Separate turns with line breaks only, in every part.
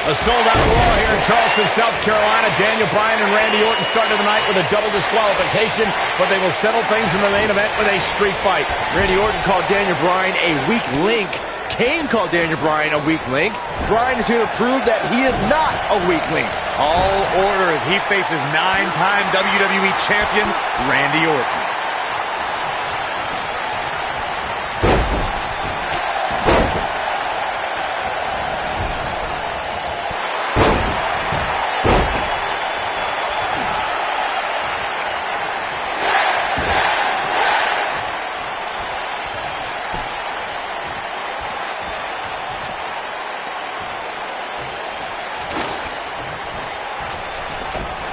A sold-out Raw here in Charleston, South Carolina. Daniel Bryan and Randy Orton started the night with a double disqualification, but they will settle things in the main event with a street fight.
Randy Orton called Daniel Bryan a weak link. Kane called Daniel Bryan a weak link. Bryan is here to prove that he is not a weak link.
Tall order as he faces 9-time WWE Champion Randy Orton.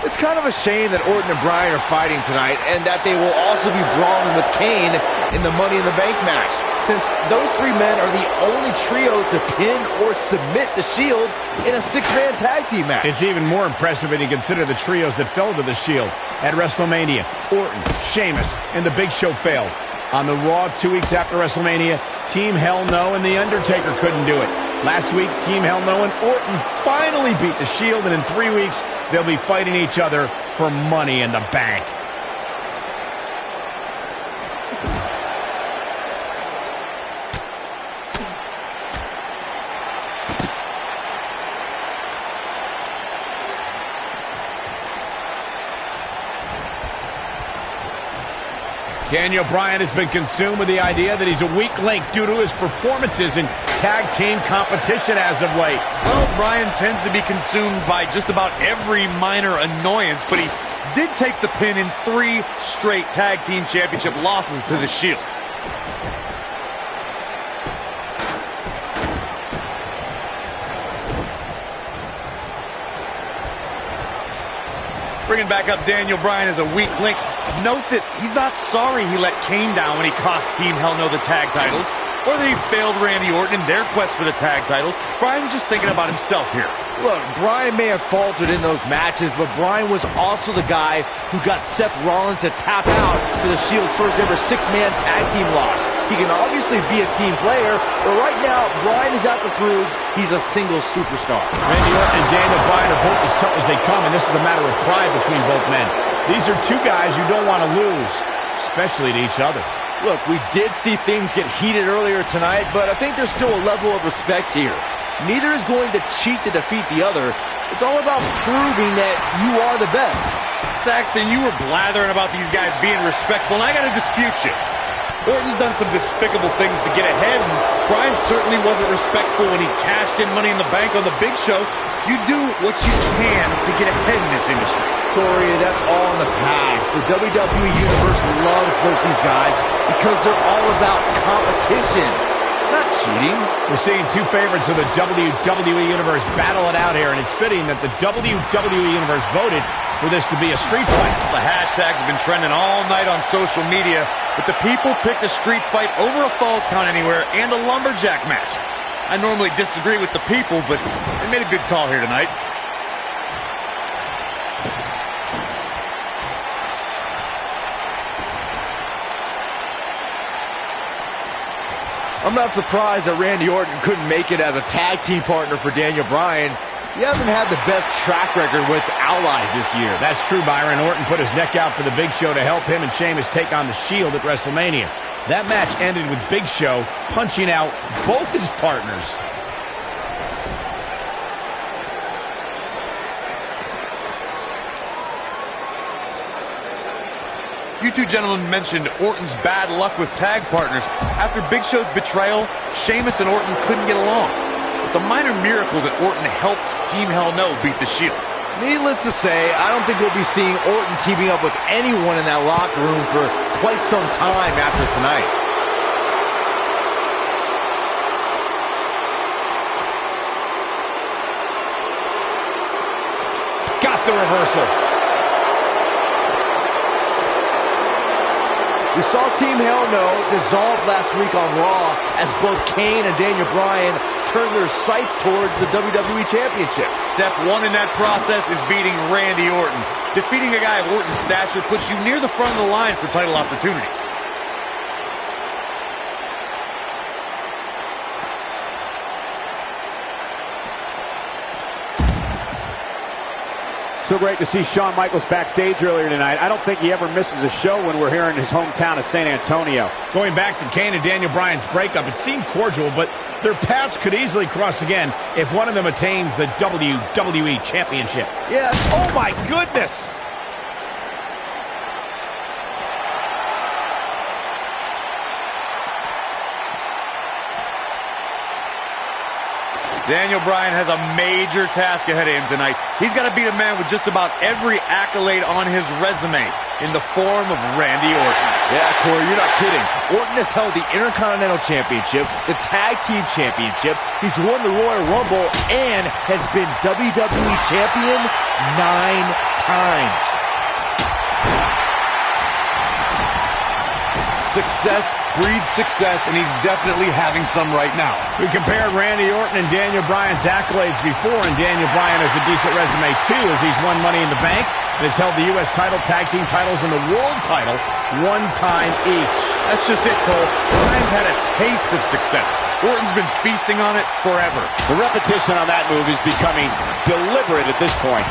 It's kind of a shame that Orton and Bryan are fighting tonight and that they will also be brawling with Kane in the Money in the Bank match, since those three men are the only trio to pin or submit the Shield in a six-man tag team match.
It's even more impressive when you consider the trios that fell to the Shield at WrestleMania. Orton, Sheamus, and The Big Show failed. On the Raw 2 weeks after WrestleMania, Team Hell No and The Undertaker couldn't do it. Last week, Team Hell No and Orton finally beat the Shield, and in 3 weeks, they'll be fighting each other for Money in the Bank. Daniel Bryan has been consumed with the idea that he's a weak link due to his performances in tag team competition as of late.
Well, Bryan tends to be consumed by just about every minor annoyance, but he did take the pin in 3 straight tag team championship losses to the Shield. Bringing back up Daniel Bryan as a weak link. Note that he's not sorry he let Kane down when he cost Team Hell No the tag titles, or that he failed Randy Orton in their quest for the tag titles. Bryan's just thinking about himself here.
Look, Bryan may have faltered in those matches, but Bryan was also the guy who got Seth Rollins to tap out for the Shield's first ever six-man tag team loss. He can obviously be a team player, but right now, Bryan is out to prove he's a single superstar.
Randy Orton and Daniel Bryan are both as tough as they come, and this is a matter of pride between both men. These are two guys you don't want to lose, especially to each other.
Look, we did see things get heated earlier tonight, but I think there's still a level of respect here. Neither is going to cheat to defeat the other. It's all about proving that you are the best.
Saxton, you were blathering about these guys being respectful, and I got to dispute you. Orton's done some despicable things to get ahead, and Bryan certainly wasn't respectful when he cashed in Money in the Bank on the Big Show. You do what you can to get ahead in this industry.
Corey, that's all in the past. The WWE Universe loves both these guys because they're all about competition, not cheating.
We're seeing two favorites of the WWE Universe battle it out here, and it's fitting that the WWE Universe voted for this to be a street fight.
The hashtags have been trending all night on social media, but the people picked a street fight over a Falls Count Anywhere and a lumberjack match. I normally disagree with the people, but they made a good call here tonight.
I'm not surprised that Randy Orton couldn't make it as a tag team partner for Daniel Bryan. He hasn't had the best track record with allies this year.
That's true, Byron. Orton put his neck out for the Big Show to help him and Sheamus take on the Shield at WrestleMania. That match ended with Big Show punching out both his partners.
You two gentlemen mentioned Orton's bad luck with tag partners. After Big Show's betrayal, Sheamus and Orton couldn't get along. It's a minor miracle that Orton helped Team Hell No beat the Shield.
Needless to say, I don't think we'll be seeing Orton teaming up with anyone in that locker room for quite some time after tonight.
Got the reversal.
We saw Team Hell No dissolve last week on Raw as both Kane and Daniel Bryan turned their sights towards the WWE Championship.
Step 1 in that process is beating Randy Orton. Defeating a guy of Orton's stature puts you near the front of the line for title opportunities.
So great to see Shawn Michaels backstage earlier tonight. I don't think he ever misses a show when we're here in his hometown of San Antonio.
Going back to Kane and Daniel Bryan's breakup, it seemed cordial, but their paths could easily cross again if one of them attains the WWE Championship.
Yes. Oh, my goodness.
Daniel Bryan has a major task ahead of him tonight. He's got to beat a man with just about every accolade on his resume in the form of Randy Orton.
Yeah, Corey, you're not kidding. Orton has held the Intercontinental Championship, the Tag Team Championship, he's won the Royal Rumble, and has been WWE Champion 9 times.
Success breeds success, and he's definitely having some right now.
We compared Randy Orton and Daniel Bryan's accolades before, and Daniel Bryan has a decent resume too, as he's won Money in the Bank and has held the U.S. title, tag team titles, and the world title one time each.
That's just it, Cole. Bryan's had a taste of success. Orton's been feasting on it forever.
The repetition on that move is becoming deliberate at this point.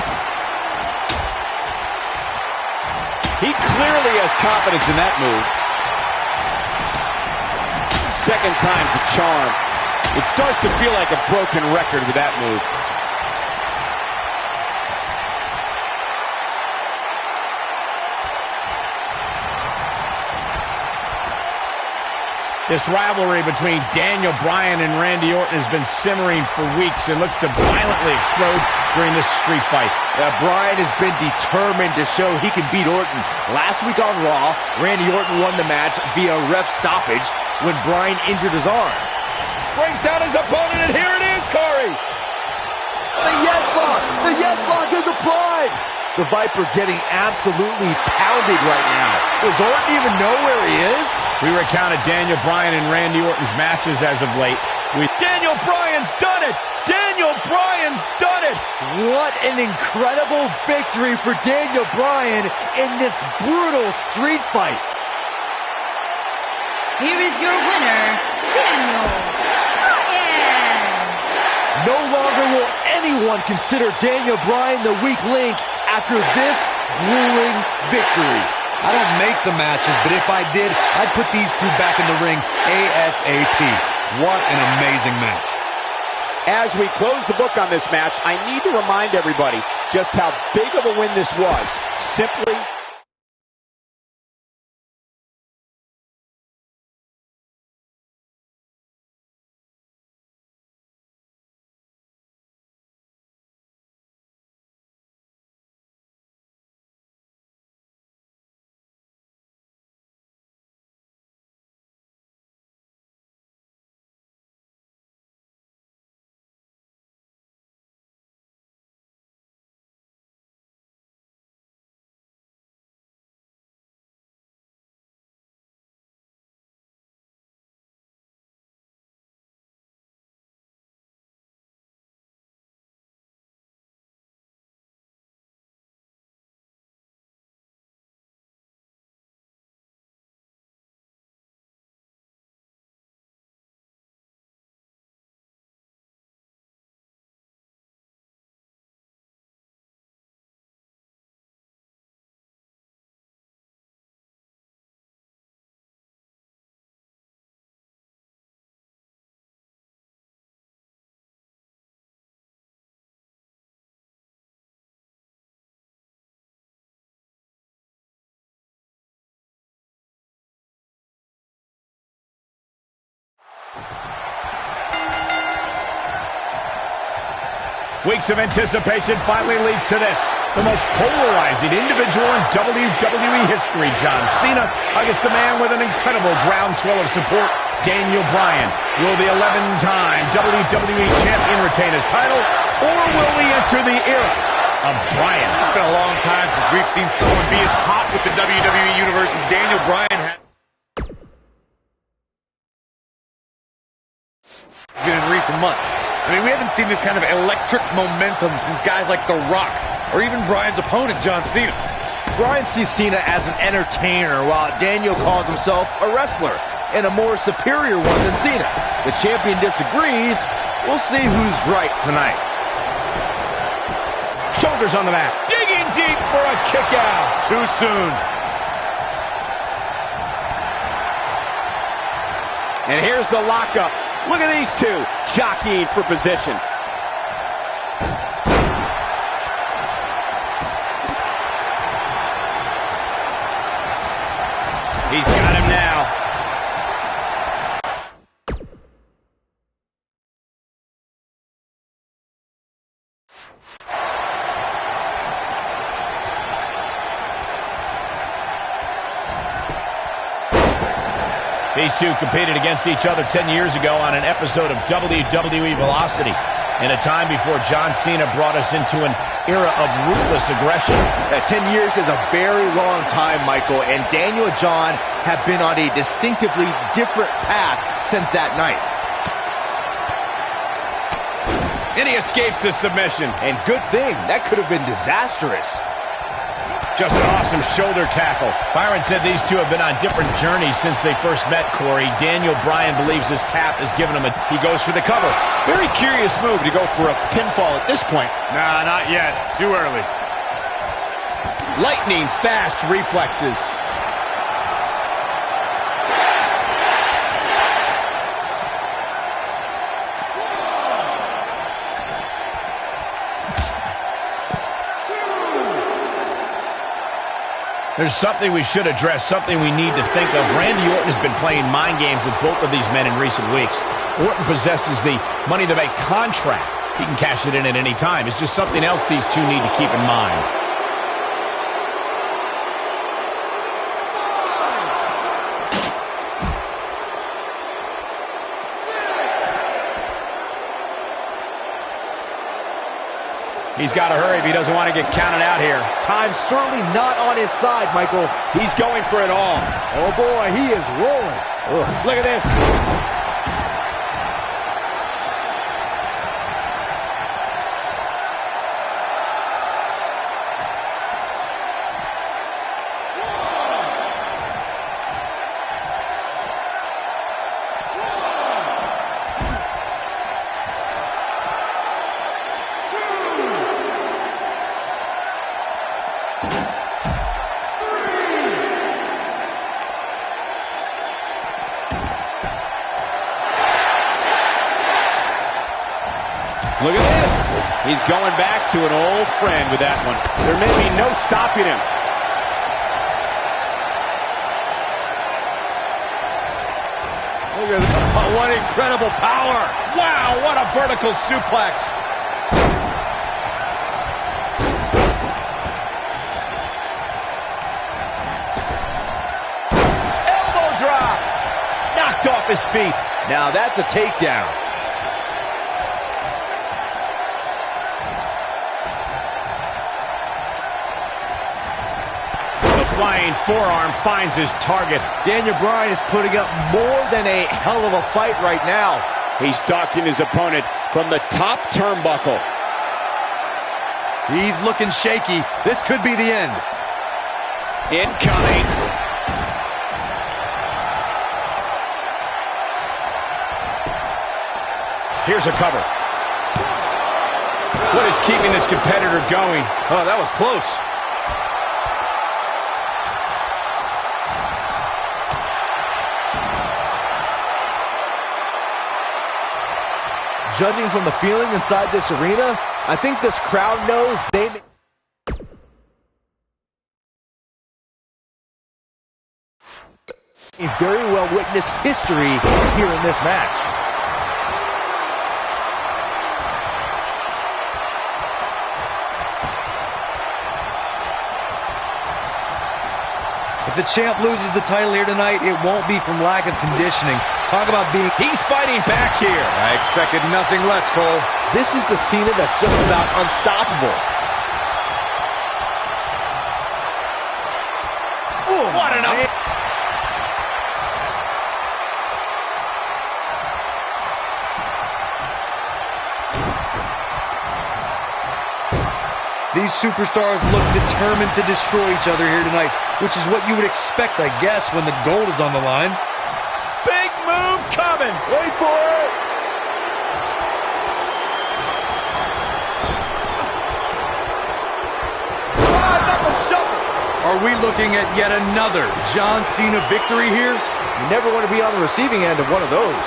He clearly has confidence in that move. Second time's a charm. It starts to feel like a broken record with that move.
This rivalry between Daniel Bryan and Randy Orton has been simmering for weeks and looks to violently explode during this street fight.
Bryan has been determined to show he can beat Orton. Last week on Raw, Randy Orton won the match via ref stoppage when Bryan injured his arm.
Brings down his opponent, and here it is, Corey!
The yes lock! The yes lock is applied! The Viper getting absolutely pounded right now. Does Orton even know where he is?
We recounted Daniel Bryan and Randy Orton's matches as of late. Daniel Bryan's done it! Daniel Bryan's done it!
What an incredible victory for Daniel Bryan in this brutal street fight.
Here is your winner, Daniel Bryan.
No longer will anyone consider Daniel Bryan the weak link after this grueling victory.
I don't make the matches, but if I did, I'd put these two back in the ring ASAP. What an amazing match.
As we close the book on this match, I need to remind everybody just how big of a win this was. Simply
Weeks of anticipation finally leads to this. The most polarizing individual in WWE history, John Cena, against a man with an incredible groundswell of support, Daniel Bryan. Will the 11-time WWE Champion retain his title, or will we enter the era of Bryan?
It's been a long time since we've seen someone be as hot with the WWE Universe as Daniel Bryan has been in recent months. I mean, we haven't seen this kind of electric momentum since guys like The Rock, or even Bryan's opponent, John Cena.
Bryan sees Cena as an entertainer, while Daniel calls himself a wrestler, and a more superior one than Cena. The champion disagrees. We'll see who's right tonight.
Shoulders on the mat. Digging deep for a kick out.
Too soon.
And here's the lockup. Look at these two jockeying for position.
He's got him now. These two competed against each other 10 years ago on an episode of WWE Velocity, in a time before John Cena brought us into an era of ruthless aggression.
10 years is a very long time, Michael, and Daniel and John have been on a distinctively different path since that night.
And he escapes the submission.
And good thing, that could have been disastrous.
Just an awesome shoulder tackle. Byron said these two have been on different journeys since they first met, Corey. Daniel Bryan believes his path has given him he goes for the cover.
Very curious move to go for a pinfall at this point.
Nah, not yet. Too early.
Lightning fast reflexes. There's something we should address, something we need to think of. Randy Orton has been playing mind games with both of these men in recent weeks. Orton possesses the Money in the Bank contract. He can cash it in at any time. It's just something else these two need to keep in mind. He's got to hurry if he doesn't want to get counted out here.
Time's certainly not on his side, Michael.
He's going for it all.
Oh, boy, he is rolling.
Ugh. Look at this. Look at this. He's going back to an old friend with that one. There may be no stopping him.
Look at that. Oh, what incredible power.
Wow, what a vertical suplex. Elbow drop. Knocked off his feet.
Now that's a takedown.
Flying forearm finds his target.
Daniel Bryan is putting up more than a hell of a fight right now.
He's stalking his opponent from the top turnbuckle.
He's looking shaky. This could be the end.
Incoming.
Here's a cover. What is keeping this competitor going?
Oh, that was close.
Judging from the feeling inside this arena, I think this crowd knows they may very well witness history here in this match.
If the champ loses the title here tonight, it won't be from lack of conditioning. Talk about being...
He's fighting back here.
I expected nothing less, Cole.
This is the Cena that's just about unstoppable.
Oh, what an up.
These superstars look determined to destroy each other here tonight, which is what you would expect, I guess, when the gold is on the line.
Big move coming.
Wait for it.
Are we looking at yet another John Cena victory here?
You never want to be on the receiving end of one of those.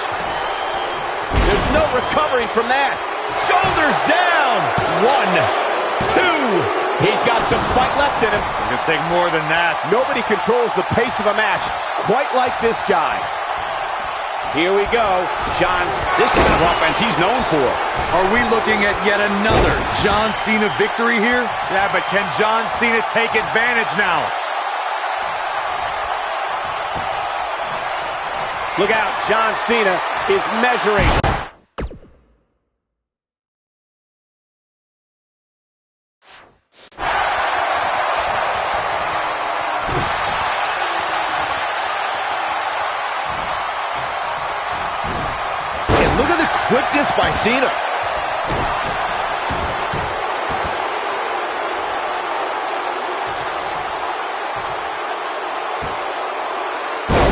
There's no recovery from that. Shoulders down. 1, 2. He's got some fight left in him.
It's going to take more than that.
Nobody controls the pace of a match quite like this guy. Here we go. This kind of offense he's known for.
Are we looking at yet another John Cena victory here?
Yeah, but can John Cena take advantage now?
Look out, John Cena is measuring.
Look at the quickness by Cena.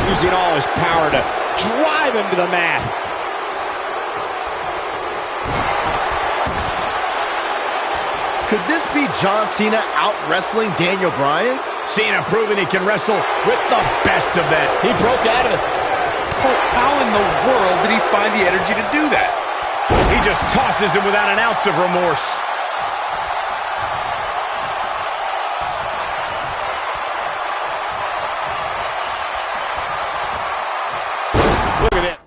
Using all his power to drive him to the mat.
Could this be John Cena out-wrestling Daniel Bryan?
Cena proving he can wrestle with the best of them.
He broke out of it.
How in the world did he find the energy to do that?
He just tosses him without an ounce of remorse.
Look at it.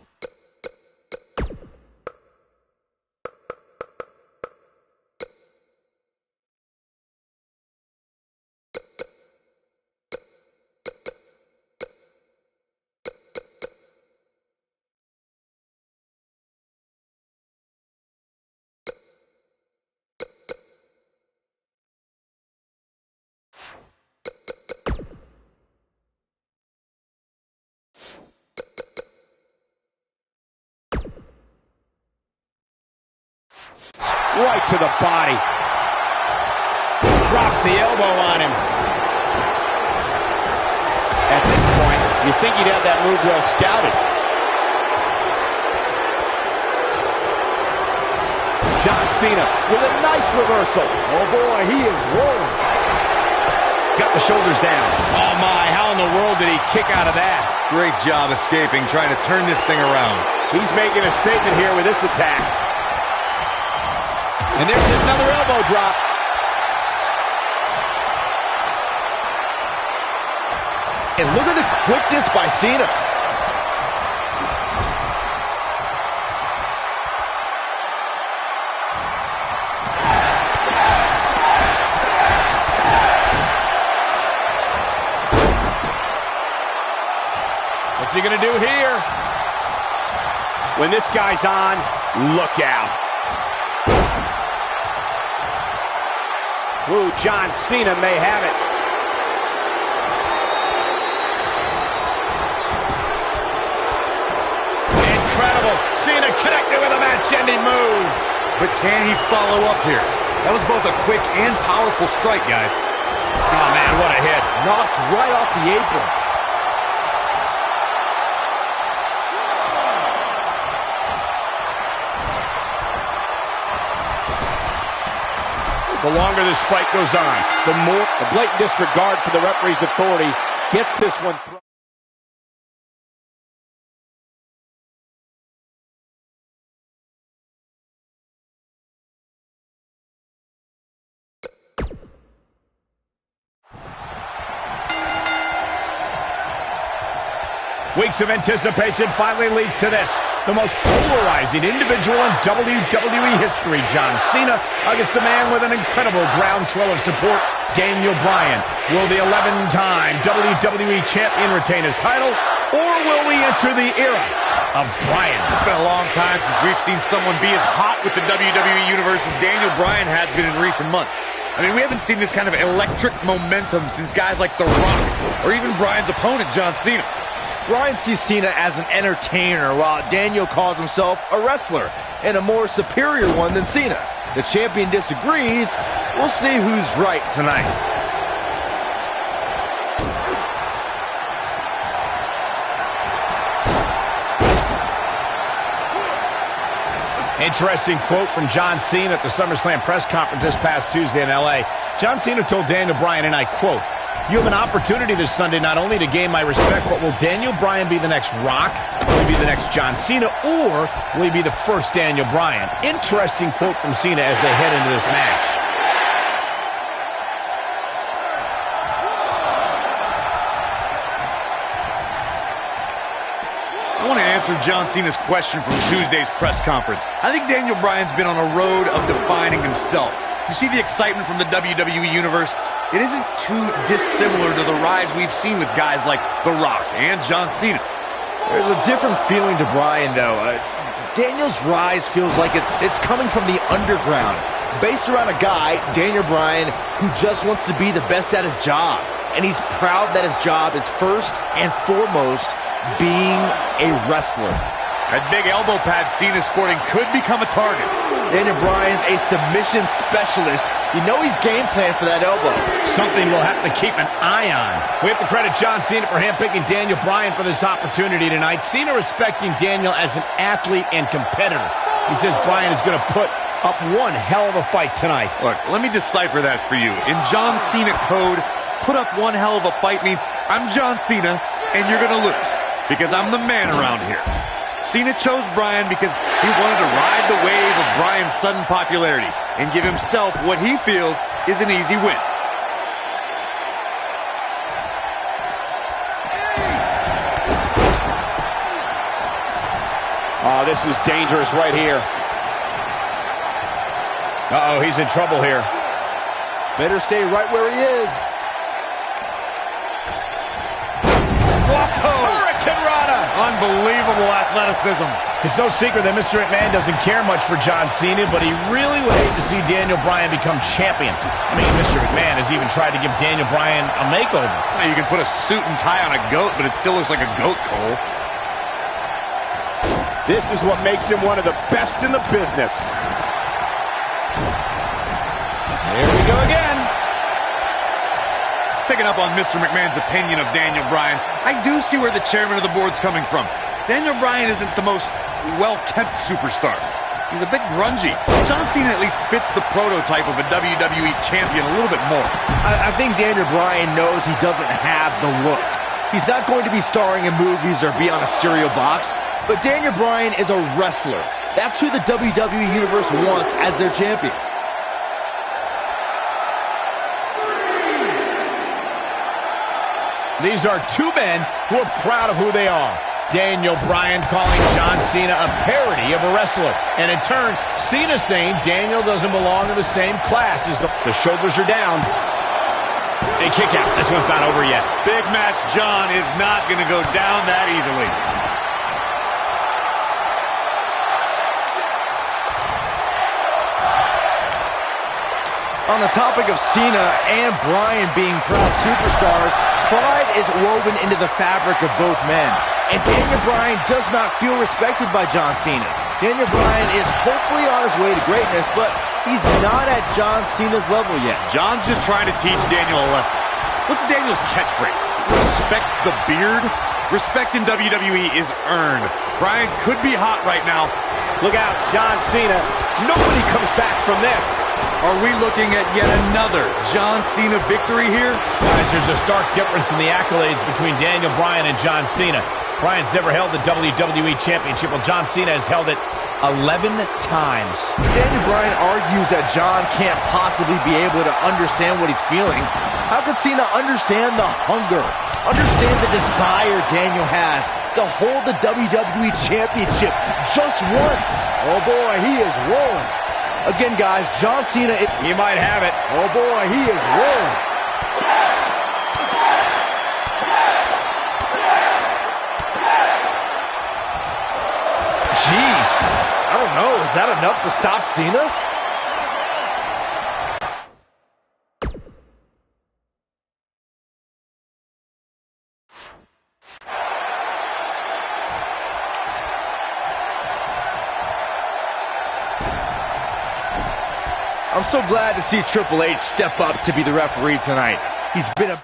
Right to the body. Drops the elbow on him. At this point, you think he'd have that move well scouted. John Cena with a nice reversal.
Oh boy, he is rolling.
Got the shoulders down.
Oh my, how in the world did he kick out of that?
Great job escaping, trying to turn this thing around.
He's making a statement here with this attack. And there's another elbow drop.
And look at the quickness by Cena.
What's he gonna do here?
When this guy's on, look out. Ooh, John Cena may have it.
Incredible. Cena connected with a match-ending move.
But can he follow up here? That was both a quick and powerful strike, guys.
Oh, man, what a hit.
Knocked right off the apron.
The longer this fight goes on, the more
The blatant disregard for the referee's authority gets this one thrown.
Weeks of anticipation finally leads to this. The most polarizing individual in WWE history, John Cena, against a man with an incredible groundswell of support, Daniel Bryan. Will the 11-time WWE Champion retain his title, or will we enter the era of Bryan?
It's been a long time since we've seen someone be as hot with the WWE Universe as Daniel Bryan has been in recent months. I mean, we haven't seen this kind of electric momentum since guys like The Rock, or even Bryan's opponent, John Cena.
Bryan sees Cena as an entertainer, while Daniel calls himself a wrestler, and a more superior one than Cena. The champion disagrees. We'll see who's right tonight.
Interesting quote from John Cena at the SummerSlam press conference this past Tuesday in L.A. John Cena told Daniel Bryan, and I quote, You have an opportunity this Sunday not only to gain my respect, but will Daniel Bryan be the next Rock? Will he be the next John Cena? Or will he be the first Daniel Bryan? Interesting quote from Cena as they head into this match.
I want to answer John Cena's question from Tuesday's press conference. I think Daniel Bryan's been on a road of defining himself. You see the excitement from the WWE Universe? It isn't too dissimilar to the rise we've seen with guys like The Rock and John Cena.
There's a different feeling to Bryan, though. Daniel's rise feels like it's coming from the underground, based around a guy, Daniel Bryan, who just wants to be the best at his job. And he's proud that his job is first and foremost being a wrestler.
That big elbow pad Cena's sporting could become a target.
Daniel Bryan's a submission specialist. You know he's game planned for that elbow.
Something we'll have to keep an eye on. We have to credit John Cena for handpicking Daniel Bryan for this opportunity tonight. Cena respecting Daniel as an athlete and competitor. He says Bryan is going to put up one hell of a fight tonight.
Look, let me decipher that for you. In John Cena code, put up one hell of a fight means I'm John Cena and you're going to lose because I'm the man around here. Cena chose Bryan because he wanted to ride the wave of Bryan's sudden popularity and give himself what he feels is an easy win.
Oh, this is dangerous right here. Uh-oh, he's in trouble here.
Better stay right where he is.
Unbelievable athleticism.
It's no secret that Mr. McMahon doesn't care much for John Cena, but he really would hate to see Daniel Bryan become champion. I mean, Mr. McMahon has even tried to give Daniel Bryan a makeover.
Now, you can put a suit and tie on a goat, but it still looks like a goat, Cole.
This is what makes him one of the best in the business.
Here we go again.
Picking up on Mr. McMahon's opinion of Daniel Bryan, I do see where the chairman of the board's coming from. Daniel Bryan isn't the most well-kept superstar. He's a bit grungy. John Cena at least fits the prototype of a WWE champion a little bit more.
I think Daniel Bryan knows he doesn't have the look. He's not going to be starring in movies or be on a cereal box, but Daniel Bryan is a wrestler. That's who the WWE Universe wants as their champion.
These are two men who are proud of who they are. Daniel Bryan calling John Cena a parody of a wrestler. And in turn, Cena saying Daniel doesn't belong in the same class as the shoulders are down. A kick out. This one's not over yet.
Big match John is not going to go down that easily.
On the topic of Cena and Bryan being proud superstars, pride is woven into the fabric of both men. And Daniel Bryan does not feel respected by John Cena. Daniel Bryan is hopefully on his way to greatness, but he's not at John Cena's level yet.
John's just trying to teach Daniel a lesson. What's Daniel's catchphrase? Respect the beard? Respect in WWE is earned. Bryan could be hot right now.
Look out, John Cena. Nobody comes back from this.
Are we looking at yet another John Cena victory here?
Guys, there's a stark difference in the accolades between Daniel Bryan and John Cena. Bryan's never held the WWE Championship, while John Cena has held it 11 times.
Daniel Bryan argues that John can't possibly be able to understand what he's feeling. How could Cena understand the hunger, understand the desire Daniel has to hold the WWE Championship just once? Oh boy, he is rolling. Again, guys, John Cena...
He might have it.
Oh boy, he is rolling. Jeez. I don't know. Is that enough to stop Cena? I'm so glad to see Triple H step up to be the referee tonight. He's been a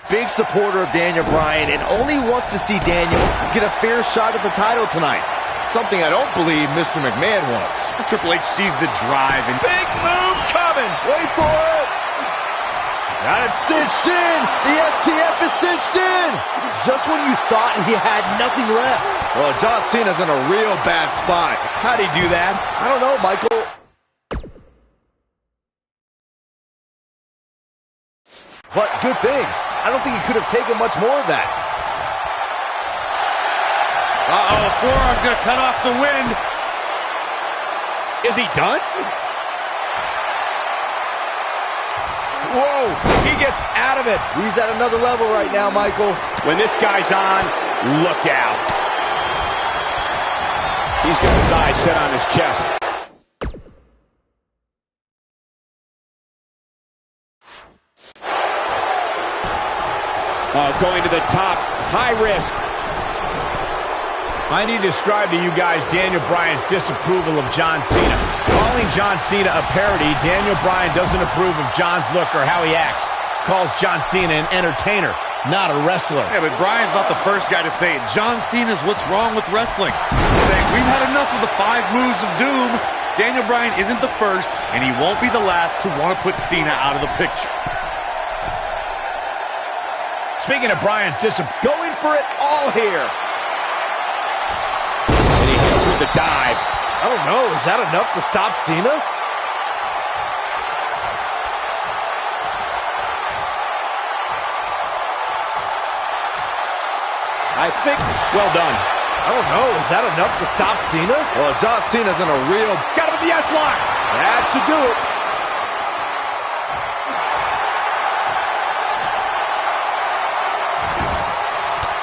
big supporter of Daniel Bryan and only wants to see Daniel get a fair shot at the title tonight. Something I don't believe Mr. McMahon wants.
Triple H sees the drive and
Big move coming.
Wait for it. Got it cinched in. The STF is cinched in. Just when you thought he had nothing left. Well, John Cena's in a real bad spot.
How'd he do that?
I don't know, Michael. But good thing. I don't think he could have taken much more of that.
uh-oh, forearm's gonna cut off the wind.
Is he done? Whoa, he gets out of it.
He's at another level right now, Michael.
When this guy's on, look out. He's got his eyes set on his chest. Going to the top, high risk. I need to describe to you guys Daniel Bryan's disapproval of John Cena. Calling John Cena a parody, Daniel Bryan doesn't approve of John's look or how he acts. Calls John Cena an entertainer, not a wrestler.
Yeah, but Bryan's not the first guy to say it. John Cena's what's wrong with wrestling. He's saying, we've had enough of the 5 moves of doom. Daniel Bryan isn't the first, and he won't be the last to want to put Cena out of the picture.
Speaking of Bryan's going for it all here. And he hits with the dive.
I don't know. Is that enough to stop Cena?
I think, well done.
I don't know. Is that enough to stop Cena? Well, John Cena's in a real...
Got him with the S-lock.
That should do it.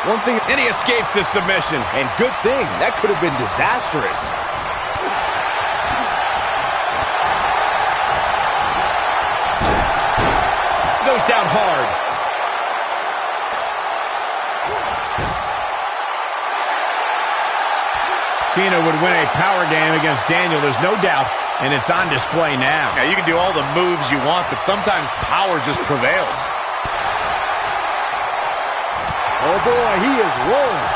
One thing,
And he escapes the submission.
and good thing, that could have been disastrous.
Goes down hard. Cena would win a power game against Daniel, there's no doubt, and it's on display now.
Yeah, you can do all the moves you want, but sometimes power just prevails.
Oh boy, he is rolling.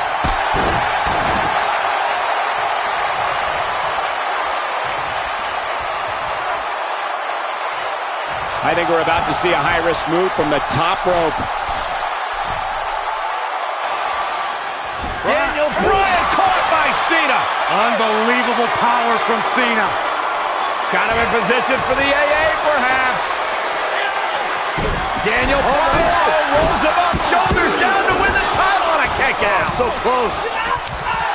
I think we're about to see a high-risk move from the top rope. Daniel Bryan caught by Cena.
Unbelievable power from Cena.
Kind of in position for the AA, perhaps. Daniel Bryan rolls him up, shoulders down to win the title on a kick out.
So close.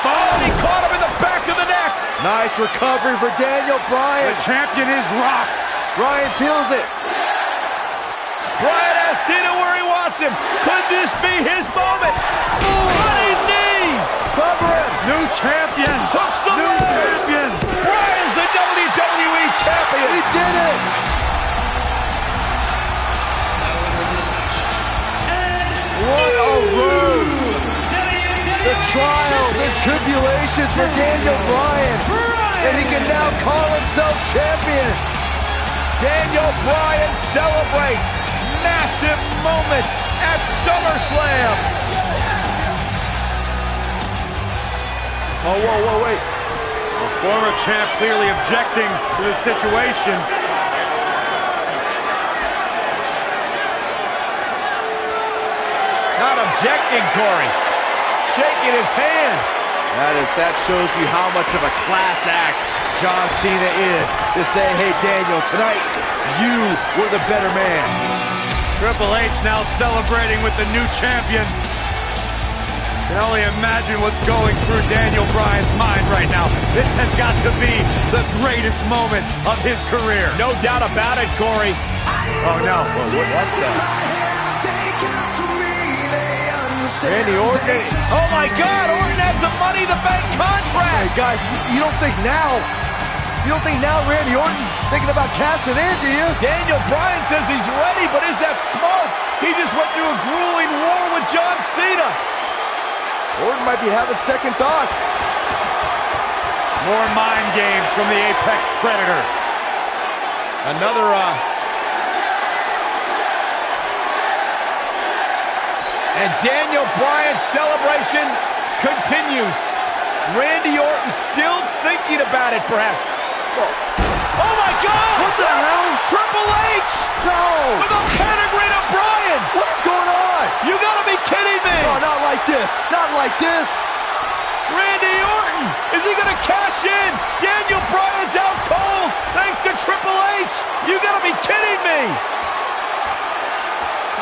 Oh, and he caught him in the back of the neck.
Nice recovery for Daniel Bryan.
The champion is rocked.
Bryan feels it.
Bryan has Cena where he wants him. Could this be his moment? Running knee.
Cover him.
New champion.
Hooks the
New
leg.
champion.
Bryan's the WWE champion.
He did it. What a road. The trial, the tribulations for Daniel Bryan. And he can now call himself champion.
Daniel Bryan celebrates. Massive moment at SummerSlam.
Oh, whoa, wait.
The former champ clearly objecting to the situation.
Not objecting, Corey. Shaking his hand.
That shows you how much of a class act John Cena is. To say, hey, Daniel, tonight, you were the better man.
Triple H now celebrating with the new champion. Can only imagine what's going through Daniel Bryan's mind right now. This has got to be the greatest moment of his career.
No doubt about it, Corey.
Oh, no.
What's that? Randy Orton.
Oh, my God. Orton has the Money in the Bank
Hey,
contract.
guys, you don't think now Randy Orton's thinking about cashing in, do you?
Daniel Bryan says he's ready, but is that smart? He just went through a grueling war with John Cena.
Orton might be having second thoughts.
More mind games from the Apex Predator.
Another, And Daniel Bryan's celebration continues.
Randy Orton still thinking about it, perhaps. Oh, my God!
What the hell?
Triple H!
No!
With a pedigree to Bryan!
What is going on?
You gotta be kidding me!
No, not like this. Not like this.
Randy Orton! Is he gonna cash in? Daniel Bryan's out cold thanks to Triple H! You gotta be kidding me!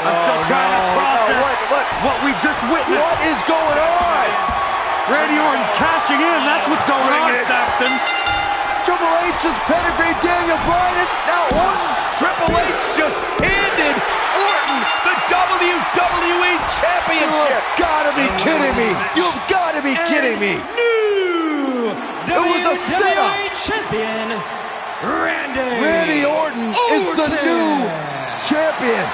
I'm still trying to process what we just witnessed.
What is going on?
Randy Orton's cashing in. That's what's going on, Saxton.
Triple H just pedigreed Daniel Bryan. Now Orton.
Triple H just handed Orton the WWE Championship!
You've got to be kidding me. You've got to be kidding me.
New
was a setup.
WWE champion,
Randy Orton is the new champion.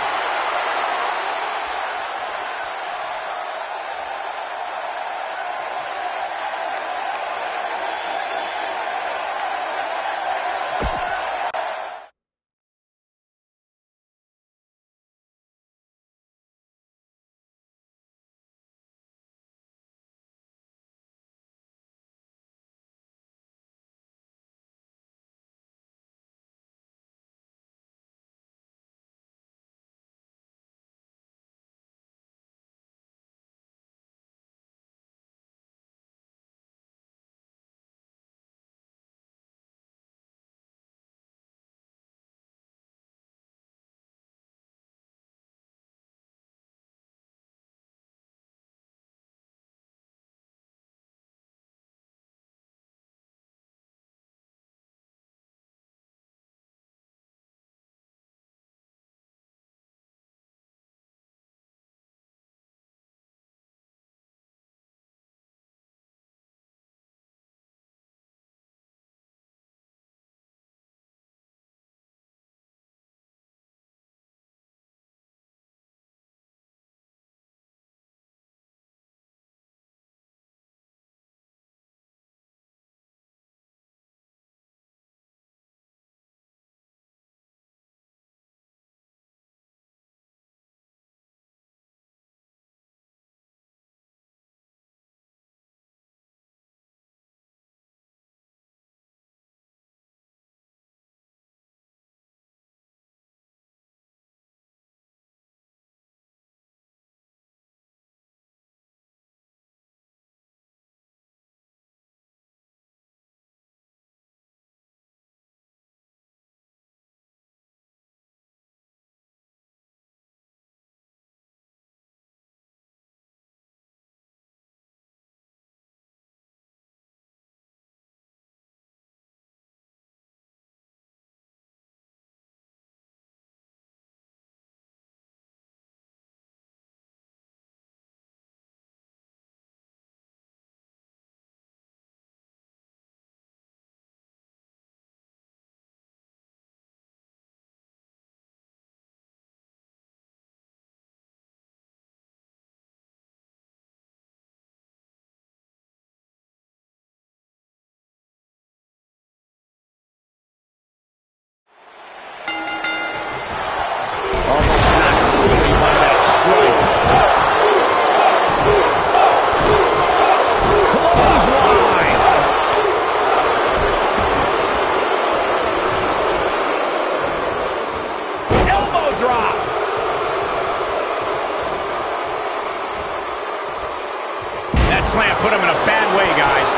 Slam put him in a bad way, guys.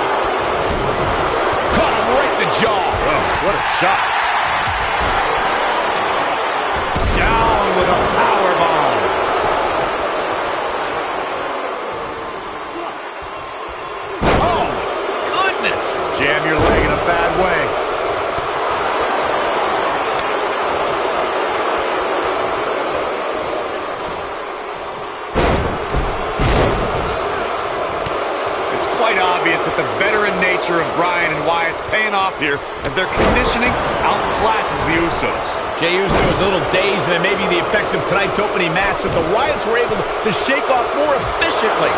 Caught him right in the jaw. Oh, what a shot. Down with a power bomb. Oh, goodness. Jam your leg in a bad way.
Obvious that the veteran nature of Bryan and Wyatt's paying off here as their conditioning outclasses the Usos.
Jey Uso was a little dazed, and it may be the effects of tonight's opening match that the Wyatts were able to shake off more efficiently.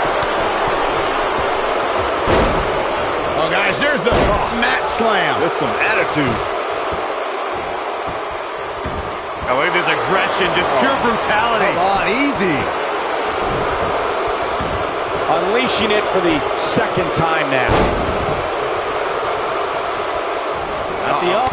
Oh, guys, there's the mat slam.
With some attitude. Oh, look at this aggression, just pure brutality.
Come on, easy.
unleashing it for the second time now. At the up.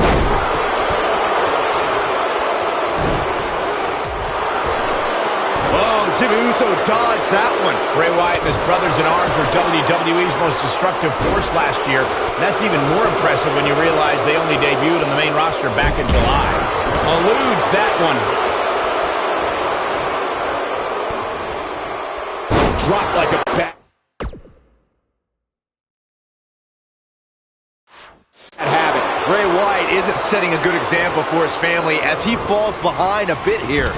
Oh, Jimmy Uso dodged that one.
Bray Wyatt and his brothers-in-arms were WWE's most destructive force last year. That's even more impressive when you realize they only debuted on the main roster back in July.
Eludes that one.
Dropped like a bat.
Habit. Bray Wyatt isn't setting a good example for his family as he falls behind a bit here.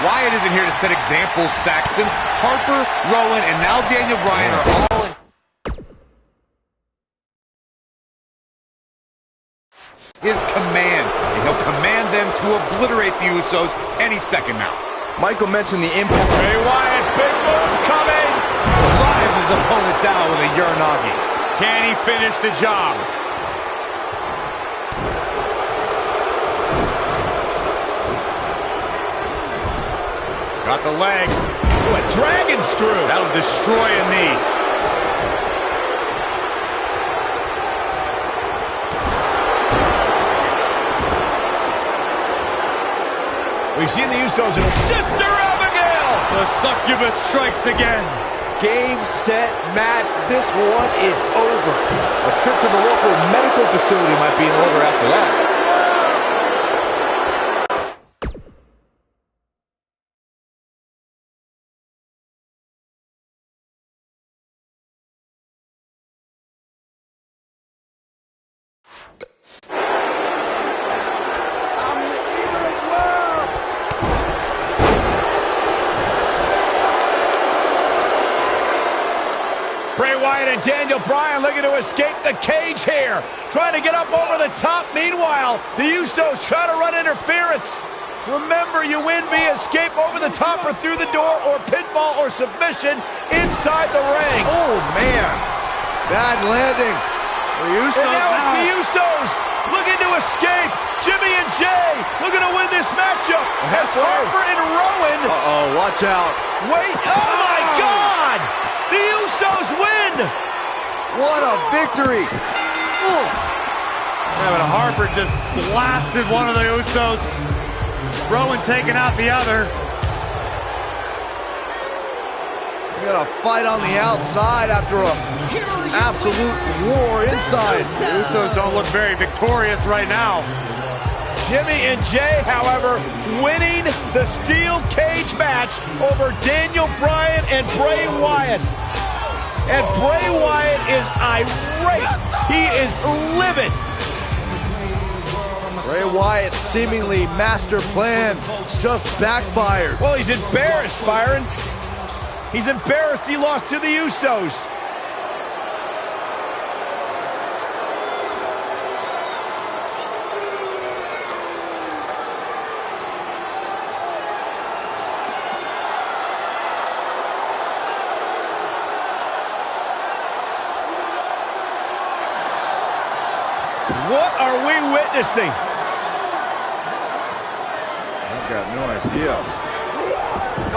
Wyatt isn't here to set examples, Saxton. Harper, Rowan, and now Daniel Bryan are all in. His command, and he'll command them to obliterate the Usos any second now.
Michael mentioned the impact.
Bray Wyatt, big move coming.
Drives his opponent down with a Uranagi. Can he finish the job? Got the leg.
Ooh, a dragon screw.
That'll destroy a knee.
We've seen the Usos in Sister Abigail.
The succubus strikes again.
Game, set, match. This one is over. A trip to the local medical facility might be in order after that.
Bray Wyatt and Daniel Bryan looking to escape the cage here. Trying to get up over the top. Meanwhile, the Usos try to run interference. Remember, you win via escape over the top or through the door or pinfall or submission inside the ring.
Oh, man. Bad landing. The Usos
and now it's the Usos looking to escape. Jimmy and Jay looking to win this matchup. As Harper and Rowan.
Uh-oh, watch out.
Wait, oh my God! The Usos win!
What a victory!
Yeah, but Harper just blasted one of the Usos. Rowan taking out the other.
We got a fight on the outside after a absolute war inside.
The Usos don't look very victorious right now.
Jimmy and Jay, however, winning the steel cage match over Daniel Bryan and Bray Wyatt. And Bray Wyatt is irate. He is livid.
Bray Wyatt's seemingly master plan just backfired.
Well, he's embarrassed, Byron. He's embarrassed he lost to the Usos. What are we witnessing?
I've got no idea.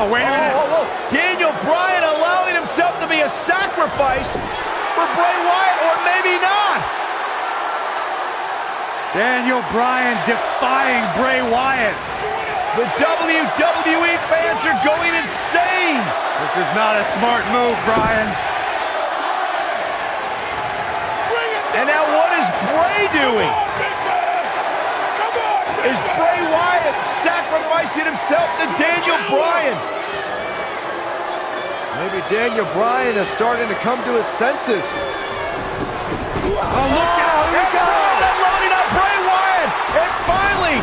Oh, wait a minute.
Daniel Bryan allowing himself to be a sacrifice for Bray Wyatt, or maybe not.
Daniel Bryan defying Bray Wyatt.
The WWE fans are going insane.
This is not a smart move, Bryan.
And now what is Bray doing? Is Bray Wyatt sacrificing himself to Daniel Bryan?
Maybe Daniel Bryan is starting to come to his senses.
Oh, look out!
And Bryan unloading on Bray Wyatt. And finally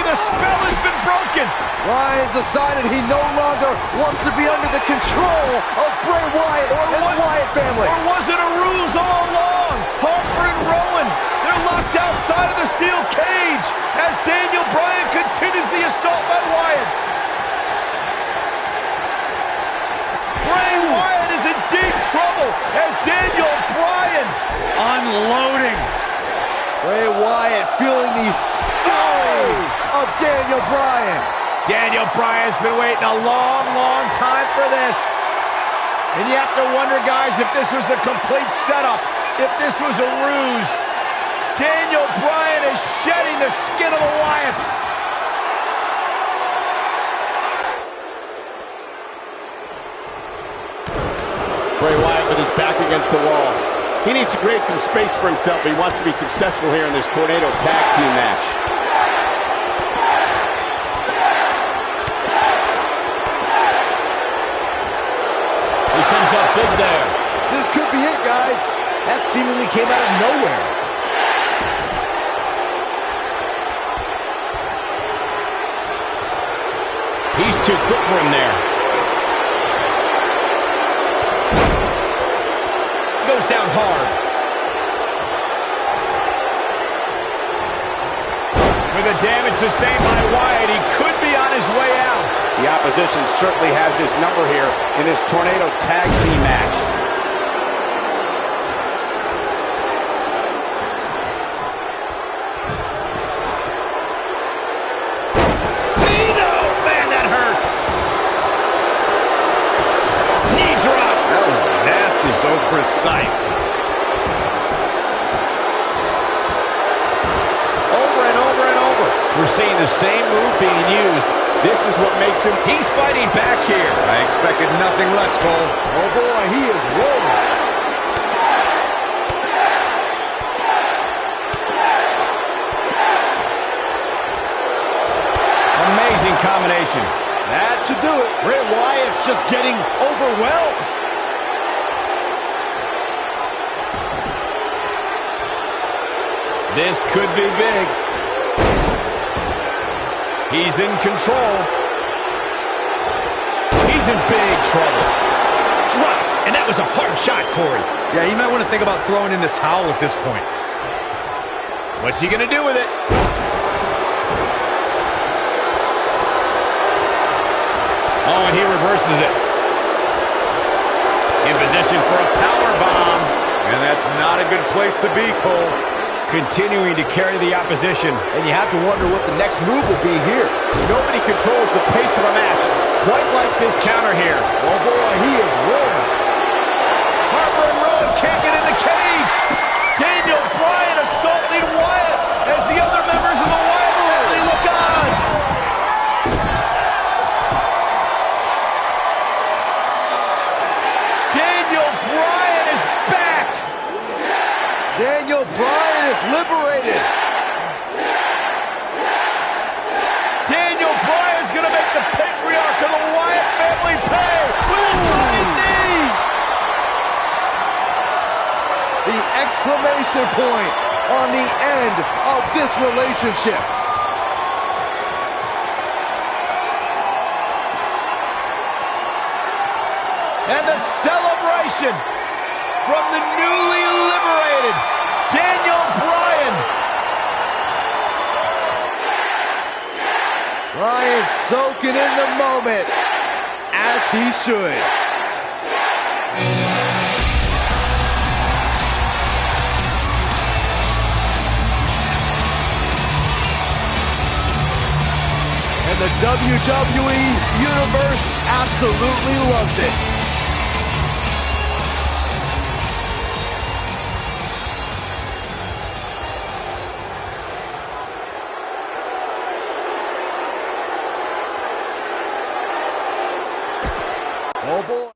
the spell has been broken.
Bryan's decided he no longer wants to be under the control of Bray Wyatt and the Wyatt family.
Or was it a ruse all along? Harper and Rowan, they're locked outside of the steel cage as Daniel Bryan continues the assault by Wyatt. Bray Wyatt is in deep trouble as Daniel Bryan
unloading.
Bray Wyatt feeling the fury of Daniel Bryan.
Daniel Bryan's been waiting a long, long time for this. And you have to wonder, guys, if this was a complete setup, if this was a ruse. Daniel Bryan is shedding the skin of the Wyatts.
Bray Wyatt with his back against the wall. He needs to create some space for himself if he wants to be successful here in this Tornado Tag Team match.
He comes up big there.
This could be it, guys. That seemingly came out of nowhere.
He's too quick for him there. Goes down hard. With the damage sustained by Wyatt, he could be on his way out.
The opposition certainly has his number here in this Tornado Tag Team match.
Man, that hurts. Knee drop.
That was nasty.
So precise.
Over and over and over.
We're seeing the same move being used.
This is what makes him...
He's fighting back here.
I expected nothing less, Cole.
Oh boy, he is rolling.
Amazing combination.
That should do it. Bray Wyatt's just getting overwhelmed.
This could be big. He's in control. He's in big trouble. Dropped, and that was a hard shot, Corey.
Yeah, you might want to think about throwing in the towel at this point.
What's he going to do with it? Oh, and he reverses it. In position for a power bomb.
And that's not a good place to be, Cole.
Continuing to carry the opposition.
And you have to wonder what the next move will be here.
Nobody controls the pace of a match quite like this counter here.
Oh boy, he is rolling.
Harper and Rowan can't get in the cage. Daniel Bryan assaulting Wyatt as the other members of the Wyatt family look on. Daniel Bryan is back.
Daniel Bryan is liberated.
Daniel Bryan's going to make the patriarch of the Wyatt family pay with his running knee.
The exclamation point on the end of this relationship.
And the celebration from the newly liberated Daniel Bryan.
Bryan soaking in the moment, as he should. And the WWE Universe absolutely loves it. Oh boy.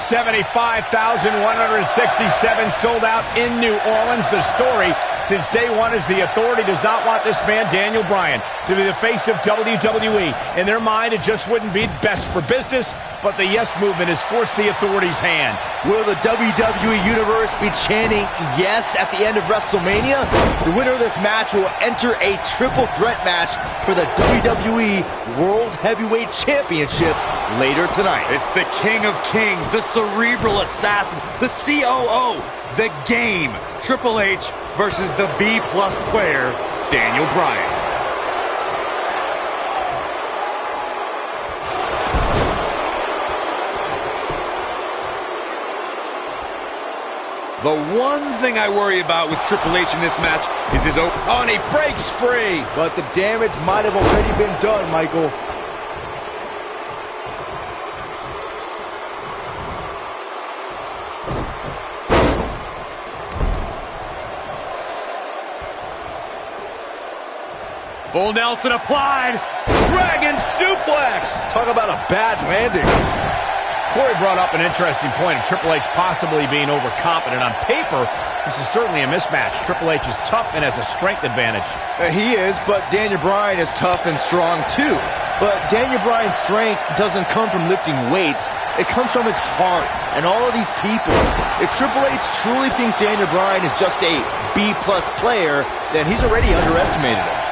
75,167 sold out in New Orleans. The story since day one is the Authority does not want this man, Daniel Bryan, to be the face of WWE. In their mind, it just wouldn't be best for business, but the Yes Movement has forced the Authority's hand.
Will the WWE Universe be chanting yes at the end of WrestleMania? The winner of this match will enter a triple threat match for the WWE World Heavyweight Championship later tonight.
It's the King of Kings, the cerebral assassin, the COO, the Game, Triple H versus the B-plus player, Daniel Bryan. The one thing I worry about with Triple H in this match is his open.
Oh, and he breaks free.
But the damage might have already been done, Michael.
Full Nelson applied.
Dragon suplex.
Talk about a bad landing.
Corey brought up an interesting point of Triple H possibly being overconfident. On paper, this is certainly a mismatch. Triple H is tough and has a strength advantage.
He is, but Daniel Bryan is tough and strong too. But Daniel Bryan's strength doesn't come from lifting weights. It comes from his heart and all of these people. If Triple H truly thinks Daniel Bryan is just a B-plus player, then he's already underestimated him.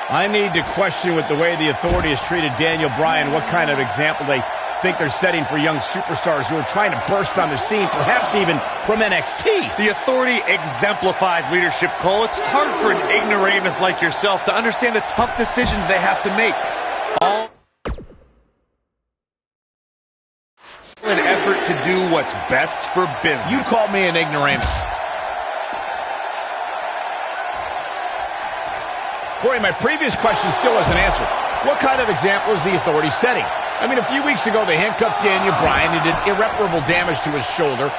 I need to question with the way the Authority has treated Daniel Bryan what kind of example they think they're setting for young superstars who are trying to burst on the scene, perhaps even from NXT.
The Authority exemplifies leadership, Cole. It's hard for an ignoramus like yourself to understand the tough decisions they have to make. All an effort to do what's best for business.
You called me an ignoramus. Corey, my previous question still wasn't answered. What kind of example is the Authority setting? I mean, a few weeks ago, they handcuffed Daniel Bryan and did irreparable damage to his shoulder.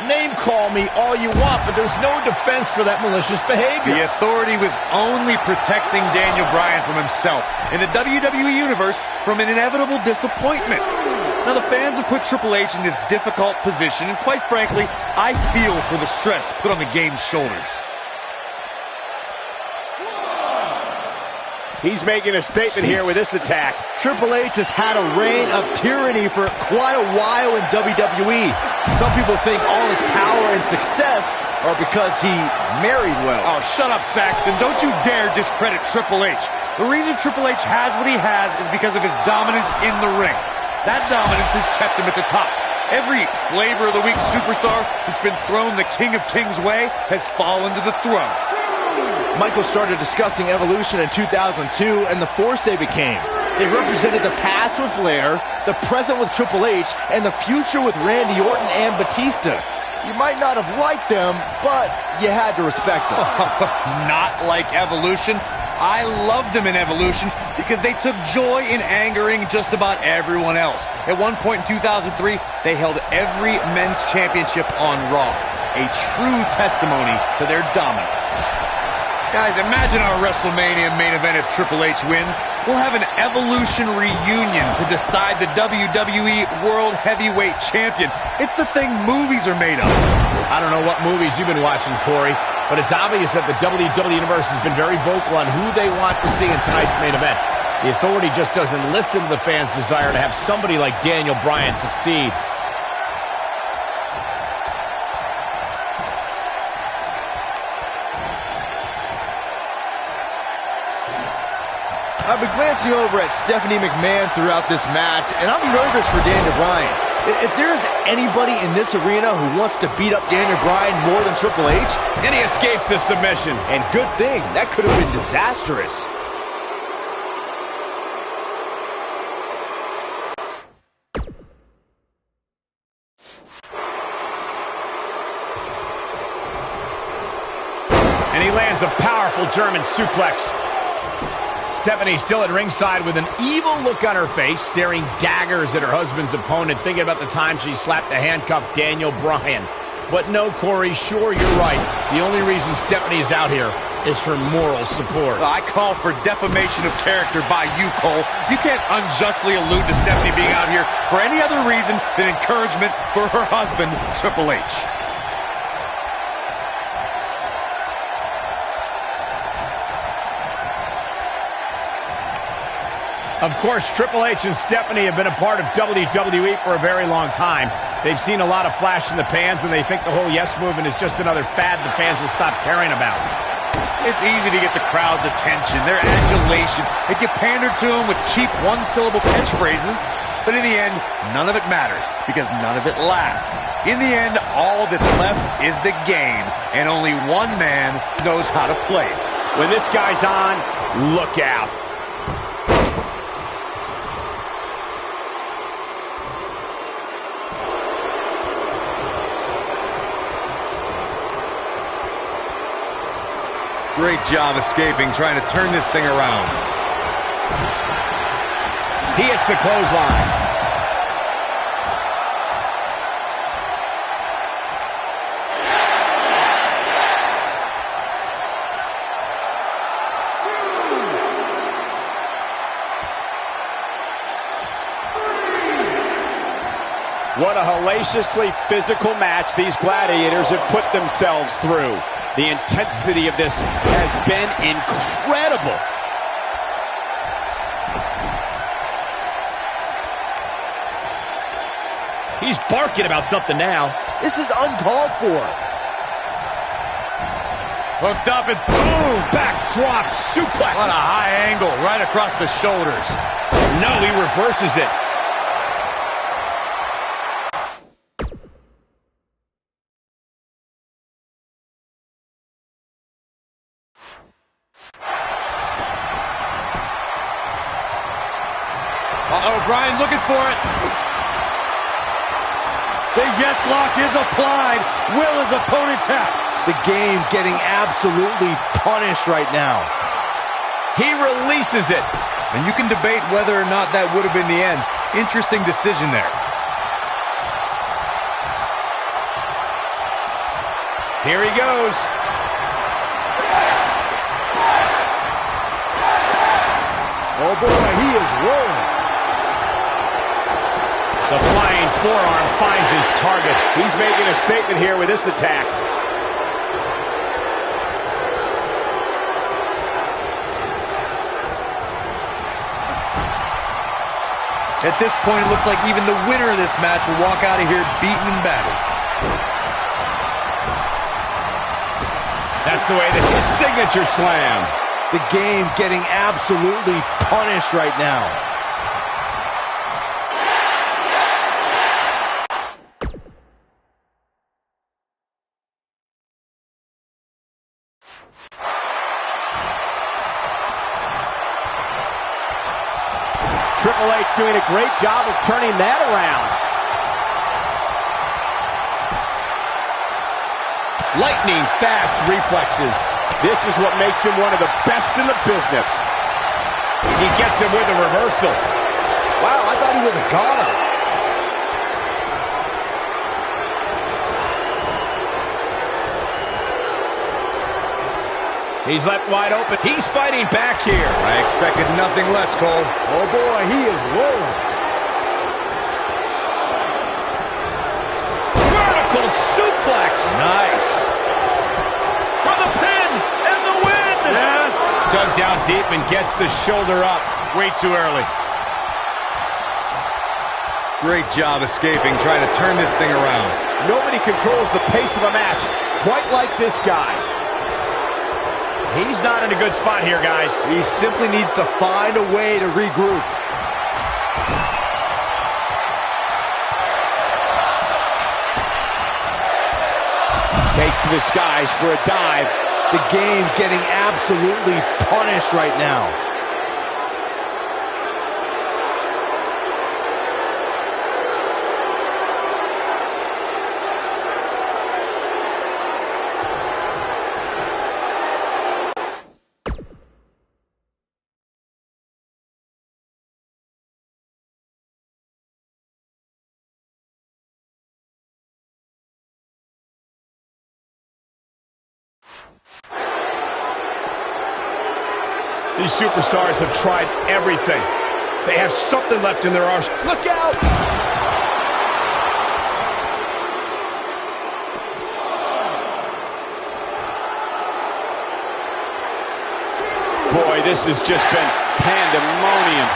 Name call me all you want, but there's no defense for that malicious behavior.
The Authority was only protecting Daniel Bryan from himself, and the WWE Universe from an inevitable disappointment. Now, the fans have put Triple H in this difficult position, and quite frankly, I feel for the stress put on the Game's shoulders.
He's making a statement here with this attack.
Triple H has had a reign of tyranny for quite a while in WWE. Some people think all his power and success are because he married well.
Oh, shut up, Saxton. Don't you dare discredit Triple H. The reason Triple H has what he has is because of his dominance in the ring. That dominance has kept him at the top. Every flavor of the week superstar that's been thrown the King of Kings way has fallen to the throne.
Michael started discussing Evolution in 2002 and the force they became. They represented the past with Flair, the present with Triple H, and the future with Randy Orton and Batista. You might not have liked them, but you had to respect them.
Not like Evolution. I loved them in Evolution because they took joy in angering just about everyone else. At one point in 2003, they held every men's championship on Raw. A true testimony to their dominance. Guys, imagine our WrestleMania main event if Triple H wins. We'll have an Evolution reunion to decide the WWE World Heavyweight Champion. It's the thing movies are made of.
I don't know what movies you've been watching, Corey, but it's obvious that the WWE Universe has been very vocal on who they want to see in tonight's main event. The Authority just doesn't listen to the fans' desire to have somebody like Daniel Bryan succeed.
I've been glancing over at Stephanie McMahon throughout this match, and I'm nervous for Daniel Bryan. If there's anybody in this arena who wants to beat up Daniel Bryan more than Triple H,
and he escapes the submission.
And good thing, that could have been disastrous.
And he lands a powerful German suplex. Stephanie still at ringside with an evil look on her face, staring daggers at her husband's opponent, thinking about the time she slapped a handcuffed Daniel Bryan. But no, Corey, sure, you're right. The only reason Stephanie is out here is for moral support.
I call for defamation of character by you, Cole. You can't unjustly allude to Stephanie being out here for any other reason than encouragement for her husband, Triple H.
Of course, Triple H and Stephanie have been a part of WWE for a very long time. They've seen a lot of flash in the pans, and they think the whole yes movement is just another fad the fans will stop caring about.
It's easy to get the crowd's attention, their adulation, if you pander to them with cheap one-syllable catchphrases. But in the end, none of it matters, because none of it lasts. In the end, all that's left is the game, and only one man knows how to play it.
When this guy's on, look out.
Great job escaping, trying to turn this thing around.
He hits the clothesline. What a hellaciously physical match these gladiators have put themselves through. The intensity of this has been incredible. He's barking about something now.
This is uncalled for.
Hooked up and boom!
Backdrop suplex.
What a high angle, right across the shoulders.
No, he reverses it.
Uh-oh, Bryan looking for it. The yes lock is applied. Will his opponent tap?
The game getting absolutely punished right now.
He releases it.
And you can debate whether or not that would have been the end. Interesting decision there.
Here he goes.
Oh boy, he is rolling.
The flying forearm finds his target. He's making a statement here with this attack.
At this point, it looks like even the winner of this match will walk out of here beaten and battered.
That's the way that his signature slam.
The game getting absolutely punished right now.
Triple H doing a great job of turning that around. Lightning fast reflexes. This is what makes him one of the best in the business. He gets him with a reversal.
Wow, I thought he was a goner.
He's left wide open. He's fighting back here.
I expected nothing less, Cole.
Oh boy, he is rolling.
Vertical suplex.
Nice.
For the pin and the win.
Yes.
Dug down deep and gets the shoulder up.
Way too early. Great job escaping, trying to turn this thing around.
Nobody controls the pace of a match quite like this guy. He's not in a good spot here, guys.
He simply needs to find a way to regroup.
Takes to the skies for a dive.
The game getting absolutely punished right now.
These superstars have tried everything. They have something left in their arsenal.
Look out!
Boy, this has just been pandemonium.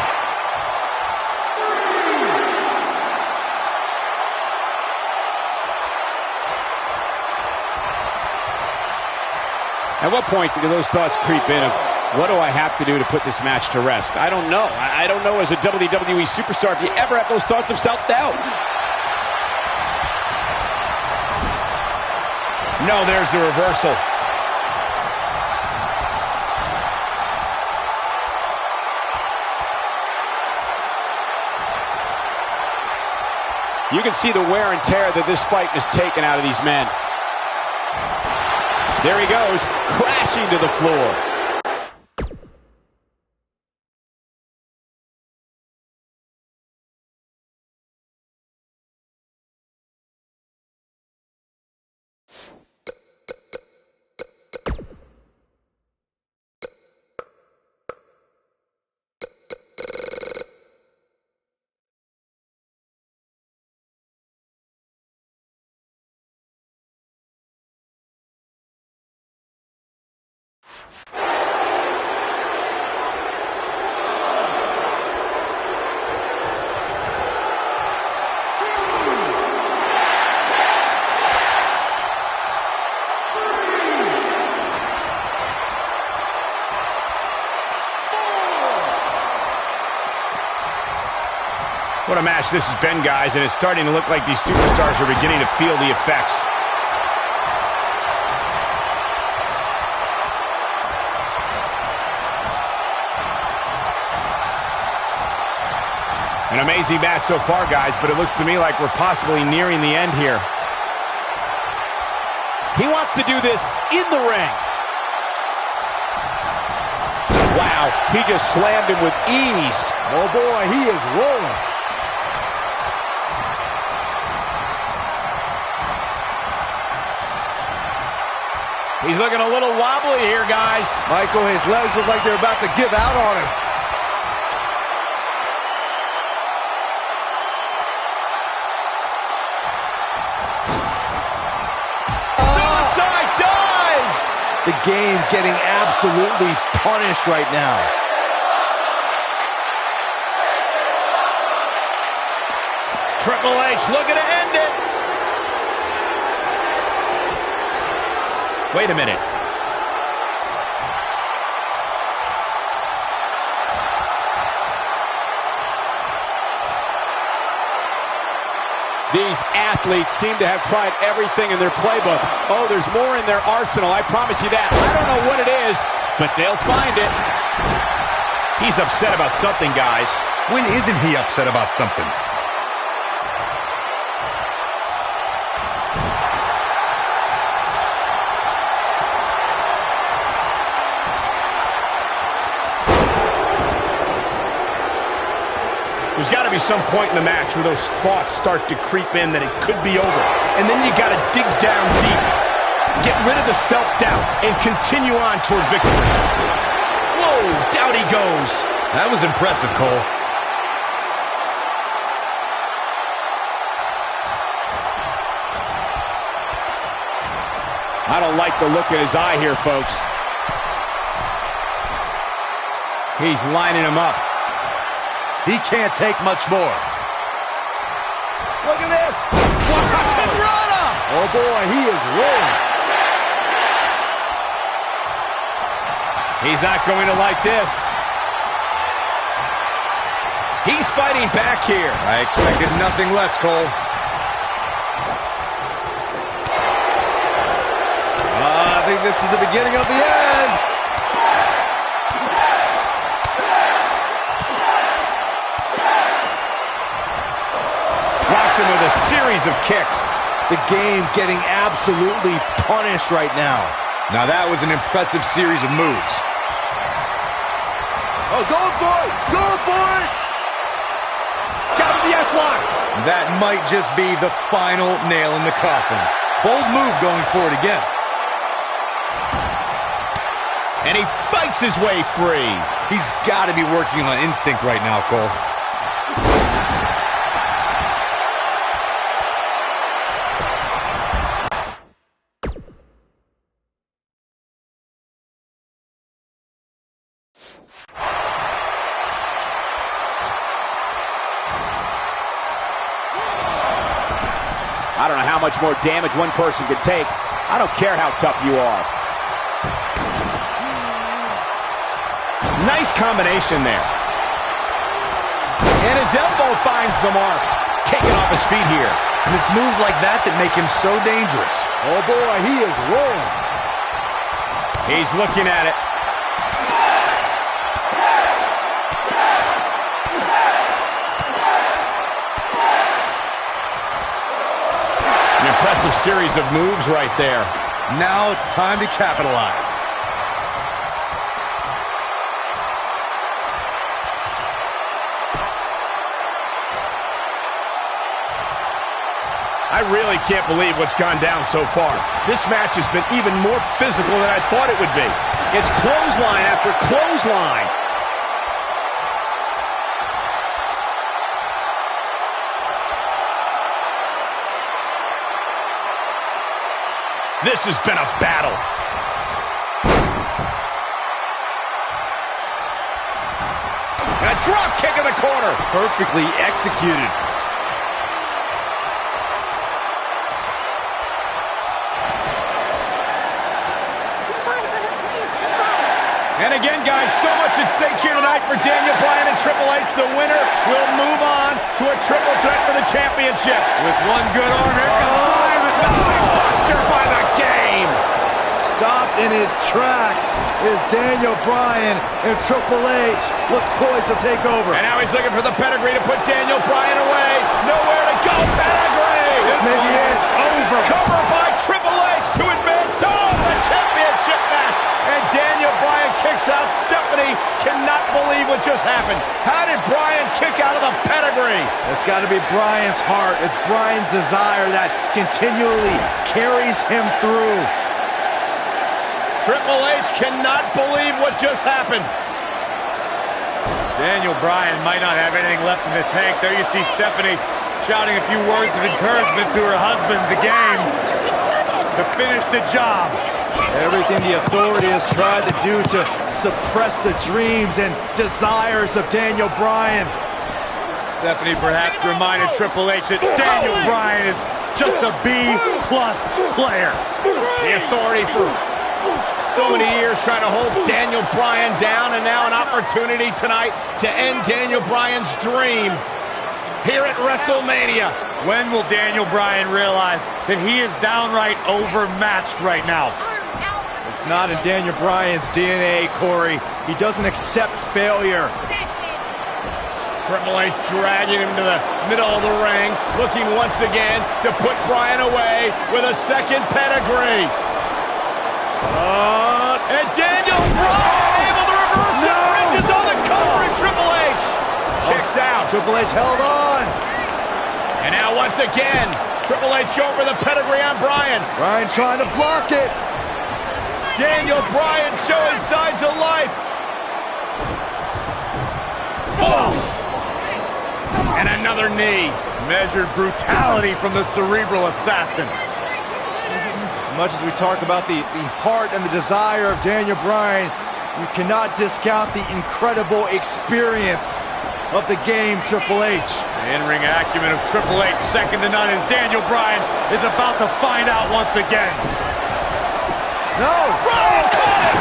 At what point do those thoughts creep in of, what do I have to do to put this match to rest? I don't know. I don't know as a WWE superstar if you ever have those thoughts of self-doubt.
No, there's the reversal.
You can see the wear and tear that this fight has taken out of these men. There he goes, crashing to the floor.
What a match this has been, guys, and it's starting to look like these superstars are beginning to feel the effects. An amazing match so far, guys, but it looks to me like we're possibly nearing the end here.
He wants to do this in the ring. Wow, he just slammed him with ease.
Oh boy, he is rolling.
He's looking a little wobbly here, guys.
Michael, his legs look like they're about to give out on him.
Suicide dive!
The game getting absolutely punished right now.
Triple H looking to end it. Wait a minute.
These athletes seem to have tried everything in their playbook. Oh, there's more in their arsenal, I promise you that. I don't know what it is, but they'll find it.
He's upset about something, guys.
When isn't he upset about something?
There's got to be some point in the match where those thoughts start to creep in that it could be over. And then you got to dig down deep. Get rid of the self-doubt and continue on toward victory. Whoa, down he goes.
That was impressive, Cole.
I don't like the look in his eye here, folks.
He's lining him up.
He can't take much more.
Look at this. Oh boy, he is rolling.
He's not going to like this. He's fighting back here.
I expected nothing less, Cole.
I think this is the beginning of the end.
Rocks him with a series of kicks.
The game getting absolutely punished right now.
Now that was an impressive series of moves.
Oh, going for it! Going for it!
Got him with the S-lock.
That might just be the final nail in the coffin. Bold move going for it again.
And he fights his way free.
He's got to be working on instinct right now, Cole.
I don't know how much more damage one person can take. I don't care how tough you are. Nice combination there. And his elbow finds the mark. Taking off his feet here.
And it's moves like that that make him so dangerous.
Oh boy, he is rolling.
He's looking at it. An impressive series of moves right there.
Now it's time to capitalize.
I really can't believe what's gone down so far. This match has been even more physical than I thought it would be. It's clothesline after clothesline. This has been a battle. A drop kick in the corner.
Perfectly executed.
And again, guys, so much at stake here tonight for Daniel Bryan and Triple H. The winner will move on to a triple threat for the championship.
With one good arm, here comes Bryan.
Buster by the game.
Stopped in his tracks is Daniel Bryan, and Triple H looks poised to take over.
And now he's looking for the pedigree to put Daniel Bryan away. Nowhere to go. Pedigree.
This maybe is
over. Cover by Triple H to advance to the championship match. And Daniel Bryan kicks out. Stephanie cannot believe what just happened. How did Bryan kick out of the pedigree?
It's got to be Bryan's heart. It's Bryan's desire that continually carries him through.
Triple H cannot believe what just happened.
Daniel Bryan might not have anything left in the tank. There you see Stephanie shouting a few words of encouragement to her husband, the game, to finish the job.
Everything the authority has tried to do to suppress the dreams and desires of Daniel Bryan.
Stephanie perhaps reminded Triple H that Daniel Bryan is just a B-plus player.
The authority for so many years trying to hold Daniel Bryan down, and now an opportunity tonight to end Daniel Bryan's dream here at WrestleMania.
When will Daniel Bryan realize that he is downright overmatched right now?
It's not in Daniel Bryan's DNA, Corey. He doesn't accept failure.
Triple H dragging him to the middle of the ring, looking once again to put Bryan away with a second pedigree. And Daniel Bryan able to reverse it. Bridges on the cover, and Triple H kicks out.
Triple H held on.
And now once again, Triple H going for the pedigree on Bryan.
Bryan trying to block it.
Daniel Bryan showing signs of life. Boom! And another knee.
Measured brutality from the cerebral assassin.
As much as we talk about the heart and the desire of Daniel Bryan, you cannot discount the incredible experience of the game, Triple H.
The in-ring acumen of Triple H, second to none, as Daniel Bryan is about to find out once again.
No!
Bryan caught it!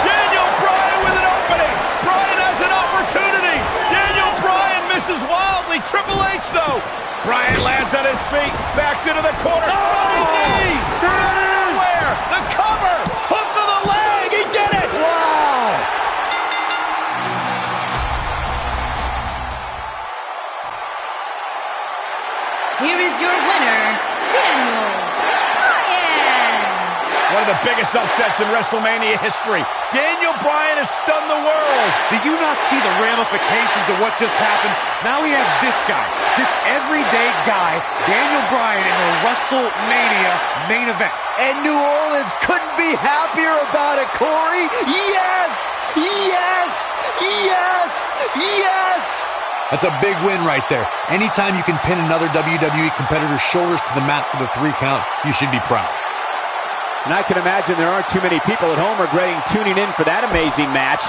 Daniel Bryan with an opening! Bryan has an opportunity! Daniel Bryan misses wildly! Triple H, though! Bryan lands on his feet, backs into the corner. Running knee!
There it is!
Where? The cover! Hook to the leg! He did it!
Wow!
Here is your winner, Daniel Bryan.
One of the biggest upsets in WrestleMania history. Daniel Bryan has stunned the world.
Do you not see the ramifications of what just happened? Now we have this guy, this everyday guy, Daniel Bryan, in a WrestleMania main event.
And New Orleans couldn't be happier about it, Corey? Yes! Yes! Yes! Yes!
That's a big win right there. Anytime you can pin another WWE competitor's shoulders to the mat for the 3 count, you should be proud.
And I can imagine there aren't too many people at home regretting tuning in for that amazing match.